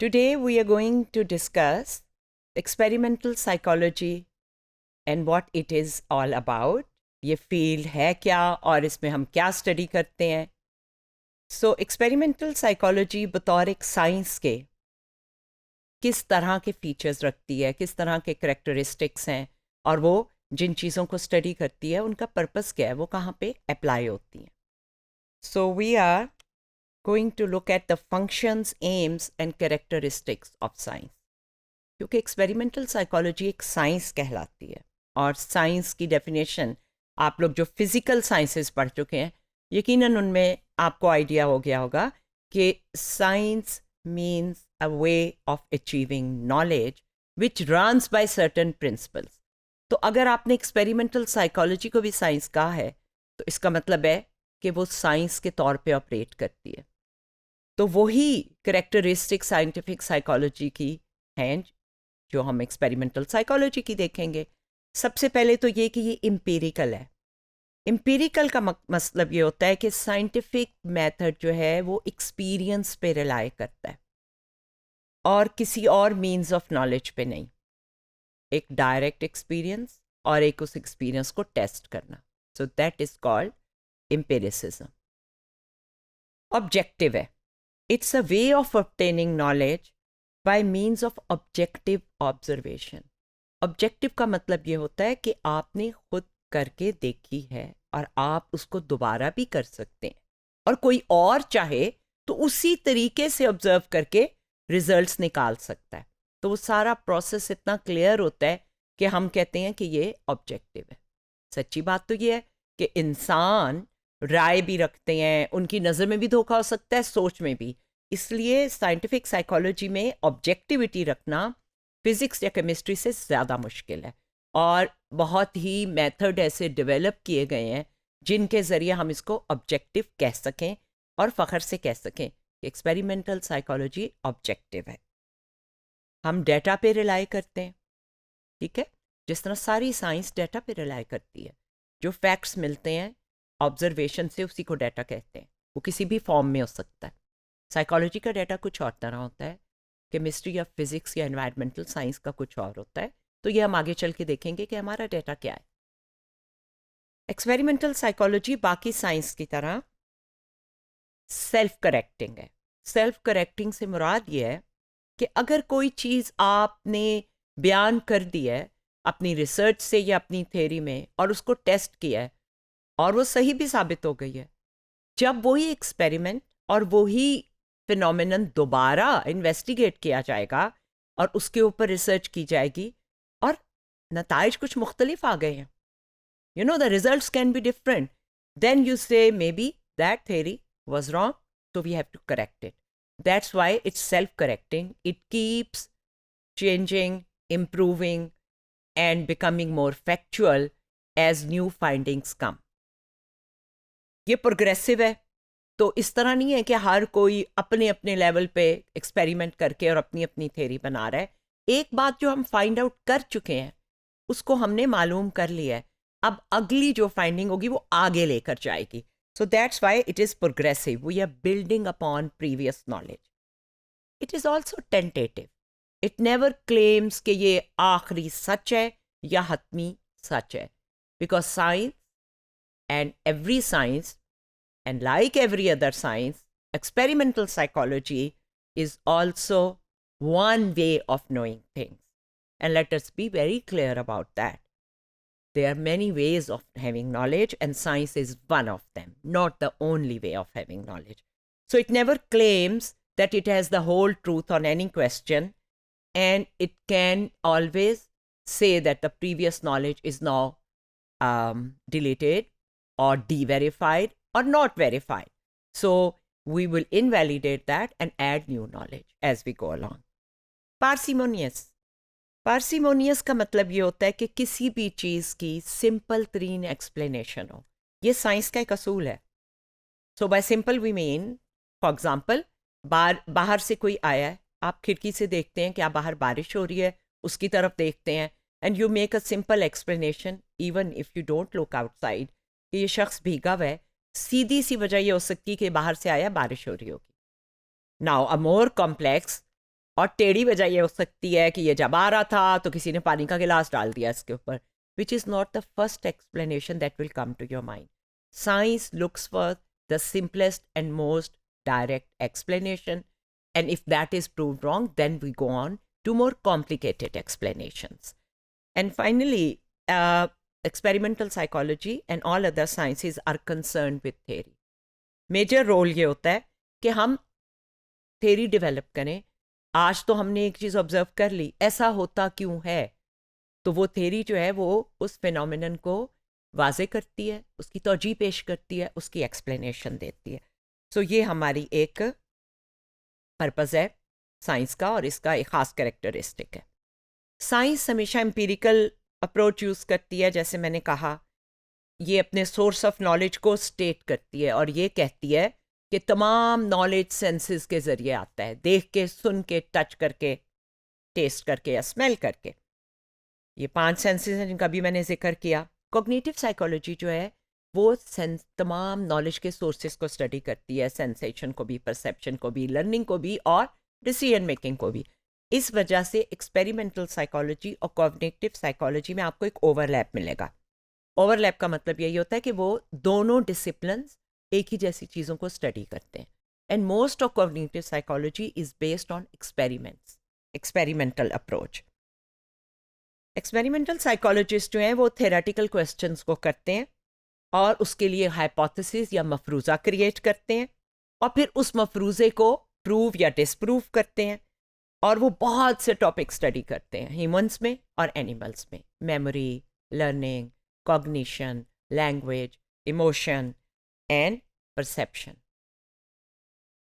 Today we are going to discuss experimental psychology and what it is all about. ये field है क्या और इसमें हम क्या स्टडी करते हैं. सो एक्सपेरिमेंटल साइकोलॉजी बतौर एक साइंस के किस तरह के फीचर्स रखती है, किस तरह के करेक्टरिस्टिक्स हैं और वो जिन चीज़ों को स्टडी करती है उनका पर्पस क्या है, वो कहाँ पे अप्लाई होती हैं. So we are going to look at the functions, aims and characteristics of science. क्योंकि एक्सपेरिमेंटल साइकोलॉजी एक साइंस कहलाती है और साइंस की डेफिनेशन आप लोग जो फिजिकल साइंसेस पढ़ चुके हैं यकीनन उनमें आपको आइडिया हो गया होगा कि science means a way of achieving knowledge which runs by certain principles. तो अगर आपने एक्सपेरिमेंटल साइकोलॉजी को भी साइंस कहा है तो इसका मतलब है कि वो साइंस के तौर पे ऑपरेट करती है. तो वही करेक्टरिस्टिक साइंटिफिक साइकोलॉजी की हैं जो हम एक्सपेरिमेंटल साइकोलॉजी की देखेंगे. सबसे पहले तो ये कि ये एम्पिरिकल है. एम्पिरिकल का मतलब ये होता है कि साइंटिफिक मेथड जो है वो एक्सपीरियंस पे रिलाई करता है और किसी और मीन्स ऑफ नॉलेज पे नहीं. एक डायरेक्ट एक्सपीरियंस और एक उस एक्सपीरियंस को टेस्ट करना. So that is called empiricism. Objective है. It's a way of obtaining knowledge by means of objective observation. Objective का मतलब ये होता है कि आपने खुद करके देखी है और आप उसको दोबारा भी कर सकते हैं और कोई और चाहे तो उसी तरीके से ऑब्जर्व करके रिजल्ट्स निकाल सकता है. तो वो सारा प्रोसेस इतना क्लियर होता है कि हम कहते हैं कि ये ऑब्जेक्टिव है. सच्ची बात तो ये है कि इंसान राय भी रखते हैं, उनकी नज़र में भी धोखा हो सकता है, सोच में भी. इसलिए साइंटिफिक साइकोलॉजी में ऑब्जेक्टिविटी रखना फिज़िक्स या केमिस्ट्री से ज़्यादा मुश्किल है और बहुत ही मेथड ऐसे डेवलप किए गए हैं जिनके ज़रिए हम इसको ऑब्जेक्टिव कह सकें और फ़ख्र से कह सकें कि एक्सपेरिमेंटल साइकोलॉजी ऑब्जेक्टिव है. हम डेटा पे रिलाई करते हैं, ठीक है, जिस तरह सारी साइंस डेटा पे रिलाई करती है. जो फैक्ट्स मिलते हैं ऑब्जर्वेशन से उसी को डाटा कहते हैं. वो किसी भी फॉर्म में हो सकता है. साइकोलॉजी का डाटा कुछ और तरह होता है, केमिस्ट्री या फिजिक्स या एनवायरमेंटल साइंस का कुछ और होता है. तो ये हम आगे चल के देखेंगे कि हमारा डाटा क्या है. एक्सपेरिमेंटल साइकोलॉजी बाकी साइंस की तरह सेल्फ करेक्टिंग है. सेल्फ करेक्टिंग से मुराद ये है कि अगर कोई चीज़ आपने बयान कर दी है अपनी रिसर्च से या अपनी थ्योरी में और उसको टेस्ट किया है और वो सही भी साबित हो गई है, जब वही एक्सपेरिमेंट और वही फिनोमेनन दोबारा इन्वेस्टिगेट किया जाएगा और उसके ऊपर रिसर्च की जाएगी और नताइज कुछ मुख्तलिफ आ गए हैं, you know the results can be different, then you say maybe that theory was wrong, so we have to correct it. That's why it's self-correcting. It keeps changing, improving, and becoming more factual as new findings come. ये progressive है. तो इस तरह नहीं है कि हर कोई अपने अपने लेवल पे एक्सपेरिमेंट करके और अपनी अपनी थ्योरी बना रहा है. एक बात जो हम फाइंड आउट कर चुके हैं उसको हमने मालूम कर लिया है, अब अगली जो फाइंडिंग होगी वो आगे लेकर जाएगी. So that's why it is progressive. We are building upon previous knowledge. It is also tentative. It never claims कि ये आखिरी सच है या हतमी सच है. Because science and every science and like every other science, experimental psychology is also one way of knowing things. And let us be very clear about that. There are many ways of having knowledge and science is one of them, not the only way of having knowledge. So it never claims that it has the whole truth on any question, and it can always say that the previous knowledge is now deleted or de-verified or not verified. So we will invalidate that and add new knowledge as we go along. Parsimonious. Parsimonious का मतलब ये होता है कि किसी भी चीज़ की simple तरीन एक्सप्लेनेशन हो. ये साइंस का एक असूल है. So by simple we mean, for example, बाहर से कोई आया है, आप खिड़की से देखते हैं कि बाहर बारिश हो रही है, उसकी तरफ देखते हैं and you make a simple explanation even if you don't look outside कि ये शख्स भीगा हुआ है. सीधी सी वजह ये हो सकती है कि बाहर से आया बारिश हो रही होगी. नाउ अ मोर कॉम्प्लेक्स और टेढ़ी वजह ये हो सकती है कि ये जब आ रहा था तो किसी ने पानी का गिलास डाल दिया इसके ऊपर, which is not the first explanation that will come to your mind. Science looks for the simplest and most direct explanation, and if that is proved wrong, then we go on to more complicated explanations. And finally, experimental psychology and all other sciences are concerned with theory. Major role ये होता है कि हम theory develop करें. आज तो हमने एक चीज़ ऑब्जर्व कर ली, ऐसा होता क्यों है, तो वो थेरी जो है वो उस फिनोमिनन को वाजे करती है, उसकी तौजीह पेश करती है, उसकी एक्सप्लेनेशन देती है. सो ये हमारी एक पर्पज़ है साइंस का, और इसका एक ख़ास कैरेक्टरिस्टिक है. साइंस हमेशा एम्पिरिकल अप्रोच यूज़ करती है. जैसे मैंने कहा, ये अपने सोर्स ऑफ नॉलेज को स्टेट करती है और ये कहती है कि तमाम नॉलेज सेंसेस के ज़रिए आता है, देख के, सुन के, टच करके, टेस्ट करके या स्मेल करके. ये 5 सेंसेस हैं जिनका भी मैंने जिक्र किया. कॉग्निटिव साइकोलॉजी जो है वो तमाम नॉलेज के सोर्सेज को स्टडी करती है, सेंसेशन को भी, परसेप्शन को भी, लर्निंग को भी और डिसीजन मेकिंग को भी. इस वजह से एक्सपेरिमेंटल साइकोलॉजी और कॉग्निटिव साइकोलॉजी में आपको एक ओवरलैप मिलेगा. ओवरलैप का मतलब यही होता है कि वो दोनों डिसिप्लिन्स एक ही जैसी चीज़ों को स्टडी करते हैं. And most of cognitive psychology is based on experiments, experimental approach. Experimental psychologist जो हैं वो थेरेटिकल क्वेश्चंस को करते हैं और उसके लिए हाइपोथेसिस या मफरूज़ा क्रिएट करते हैं और फिर उस मफरूज़े को प्रूव या डिसप्रूव करते हैं. और वो बहुत से टॉपिक स्टडी करते हैं, ह्यूमंस में और एनिमल्स में. Memory, learning, cognition, language, emotion and perception.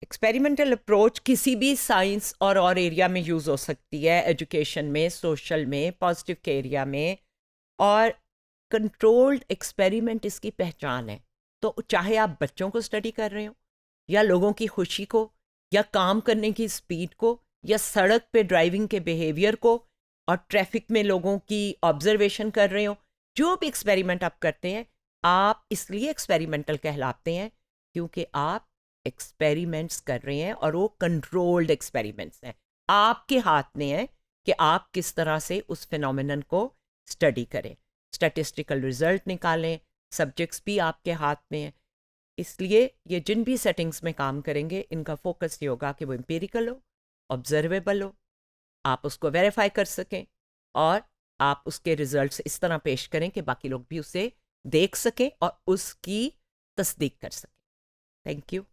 Experimental approach किसी भी साइंस और एरिया में यूज़ हो सकती है, एजुकेशन में, सोशल में, पॉजिटिव के एरिया में. और कंट्रोल्ड एक्सपेरिमेंट इसकी पहचान है. तो चाहे आप बच्चों को स्टडी कर रहे हो, या लोगों की खुशी को, या काम करने की स्पीड को, या सड़क पे ड्राइविंग के बिहेवियर को, और ट्रैफिक में लोगों की ऑब्जर्वेशन कर रहे हो, जो भी एक्सपेरिमेंट आप करते हैं, आप इसलिए एक्सपेरिमेंटल कहलाते हैं क्योंकि आप एक्सपेरिमेंट्स कर रहे हैं और वो कंट्रोल्ड एक्सपेरिमेंट्स हैं. आपके हाथ में है कि आप किस तरह से उस फिनोमिनन को स्टडी करें, स्टैटिस्टिकल रिजल्ट निकालें. सब्जेक्ट्स भी आपके हाथ में हैं. इसलिए ये जिन भी सेटिंग्स में काम करेंगे, इनका फोकस ये होगा कि वो एम्पिरिकल हो, ऑब्जर्वेबल हो, आप उसको वेरीफाई कर सकें और आप उसके रिजल्ट्स इस तरह पेश करें कि बाकी लोग भी उसे देख सकें और उसकी तस्दीक कर सकें. Thank you.